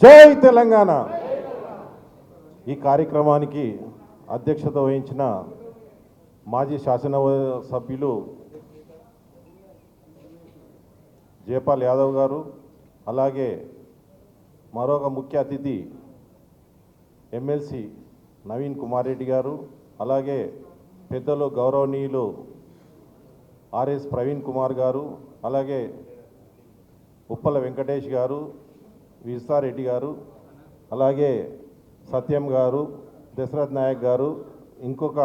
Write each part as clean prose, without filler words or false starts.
జై తెలంగాణ. ఈ కార్యక్రమానికి అధ్యక్షత వహించిన మాజీ శాసనసభ్యులు జయపాల్ యాదవ్ గారు, అలాగే మరొక ముఖ్య అతిథి ఎమ్మెల్సీ నవీన్ కుమార్ రెడ్డి గారు, అలాగే పెద్దలు గౌరవనీయులు ఆర్ఎస్ ప్రవీణ్ కుమార్ గారు, అలాగే ఉప్పల వెంకటేష్ గారు, విస్తారెడ్డి గారు, అలాగే సత్యం గారు, దశరథ్ నాయక్ గారు, ఇంకొక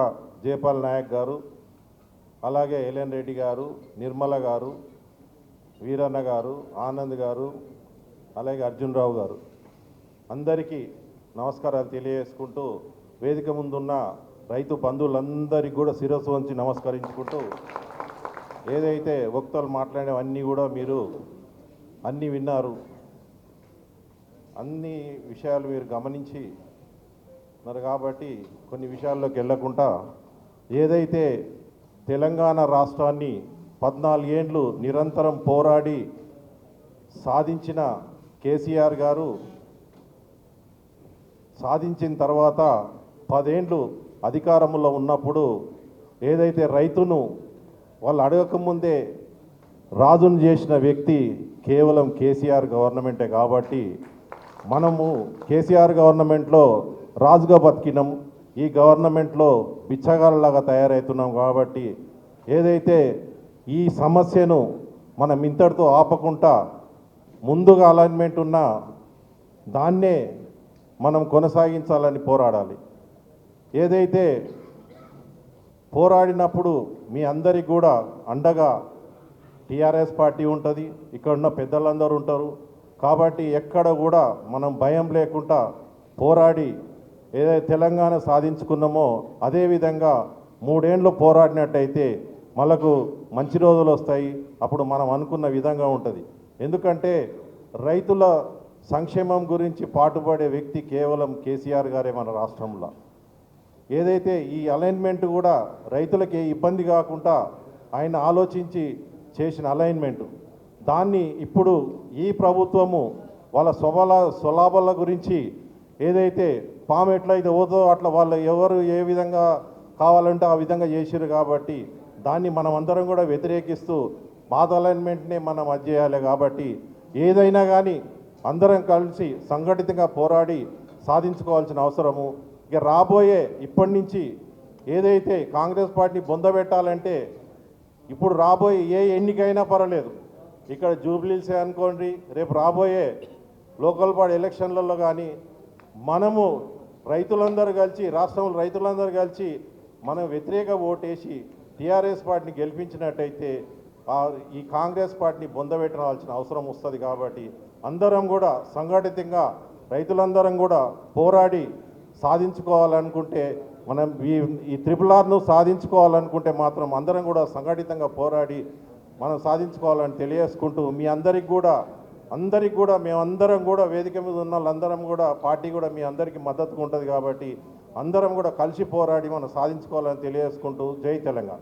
జయపాల్ నాయక్ గారు, అలాగే ఎల్ఎన్ రెడ్డి గారు, నిర్మల గారు, వీరన్న గారు, ఆనంద్ గారు, అలాగే అర్జున్ రావు గారు, అందరికీ నమస్కారాలు తెలియజేసుకుంటూ వేదిక ముందున్న రైతు బంధువులందరికీ కూడా శిరస్సు వంచి నమస్కరించుకుంటూ, ఏదైతే వక్తలు మాట్లాడేవన్నీ కూడా మీరు అన్నీ విన్నారు, అన్ని విషయాలు మీరు గమనించి మరి కాబట్టి కొన్ని విషయాల్లోకి వెళ్ళకుండా, ఏదైతే తెలంగాణ రాష్ట్రాన్ని 14 ఏండ్లు నిరంతరం పోరాడి సాధించిన కేసీఆర్ గారు సాధించిన తర్వాత 10 ఏండ్లు అధికారంలో ఉన్నప్పుడు ఏదైతే రైతును వాళ్ళు అడగకముందే రాజును చేసిన వ్యక్తి కేవలం కేసీఆర్ గవర్నమెంటే. కాబట్టి మనము కేసీఆర్ గవర్నమెంట్లో రాజుగా బతికినాం, ఈ గవర్నమెంట్లో బిచ్చగాళ్ళలాగా తయారవుతున్నాం. కాబట్టి ఏదైతే ఈ సమస్యను మనం ఇంతటితో ఆపకుండా ముందుగా అలైన్మెంట్ ఉన్న దాన్నే మనం కొనసాగించాలని పోరాడాలి. ఏదైతే పోరాడినప్పుడు మీ అందరికీ కూడా అండగా టీఆర్ఎస్ పార్టీ ఉంటుంది, ఇక్కడున్న పెద్దలందరూ ఉంటారు. కాబట్టి ఎక్కడ కూడా మనం భయం లేకుండా పోరాడి ఏదైతే తెలంగాణ సాధించుకున్నామో అదేవిధంగా 3 ఏండ్లు పోరాడినట్టయితే మనకు మంచి రోజులు వస్తాయి. అప్పుడు మనం అనుకున్న విధంగా ఉంటుంది. ఎందుకంటే రైతుల సంక్షేమం గురించి పాటుపడే వ్యక్తి కేవలం కేసీఆర్ గారే మన రాష్ట్రంలో. ఏదైతే ఈ అలైన్మెంట్ కూడా రైతులకి ఇబ్బంది కాకుండా ఆయన ఆలోచించి చేసిన అలైన్మెంటు, దాన్ని ఇప్పుడు ఈ ప్రభుత్వము వాళ్ళ స్వలాభాల గురించి ఏదైతే పాము ఎట్లయితే పోతుందో అట్లా వాళ్ళు ఎవరు ఏ విధంగా కావాలంటే ఆ విధంగా చేసిరు. కాబట్టి దాన్ని మనం అందరం కూడా వ్యతిరేకిస్తూ పాత అలైన్మెంట్నే మనం అది చేయాలి. కాబట్టి ఏదైనా కానీ అందరం కలిసి సంఘటితంగా పోరాడి సాధించుకోవాల్సిన అవసరము. ఇక రాబోయే ఇప్పటి నుంచి ఏదైతే కాంగ్రెస్ పార్టీని బొందబెట్టాలంటే ఇప్పుడు రాబోయే ఏ ఎన్నికైనా పర్వాలేదు, ఇక్కడ జూబ్లీసే అనుకోండి, రేపు రాబోయే లోకల్ బాడీ ఎలక్షన్లలో కానీ మనము రైతులందరూ కలిసి, రాష్ట్రంలో రైతులందరూ కలిసి మనం వ్యతిరేక ఓటేసి టీఆర్ఎస్ పార్టీని గెలిపించినట్టయితే ఈ కాంగ్రెస్ పార్టీని బొందబెట్టాల్సిన అవసరం వస్తుంది. కాబట్టి అందరం కూడా సంఘటితంగా రైతులందరం కూడా పోరాడి సాధించుకోవాలనుకుంటే, మనం ఈ RRRను సాధించుకోవాలనుకుంటే మాత్రం అందరం కూడా సంఘటితంగా పోరాడి మనం సాధించుకోవాలని తెలియజేసుకుంటూ, మీ అందరికి కూడా మేమందరం కూడా వేదిక మీద ఉన్న వాళ్ళందరం కూడా పార్టీ కూడా మీ అందరికీ మద్దతుగా ఉంటుంది. కాబట్టి అందరం కూడా కలిసి పోరాడి మనం సాధించుకోవాలని తెలియజేసుకుంటూ, జై తెలంగాణ.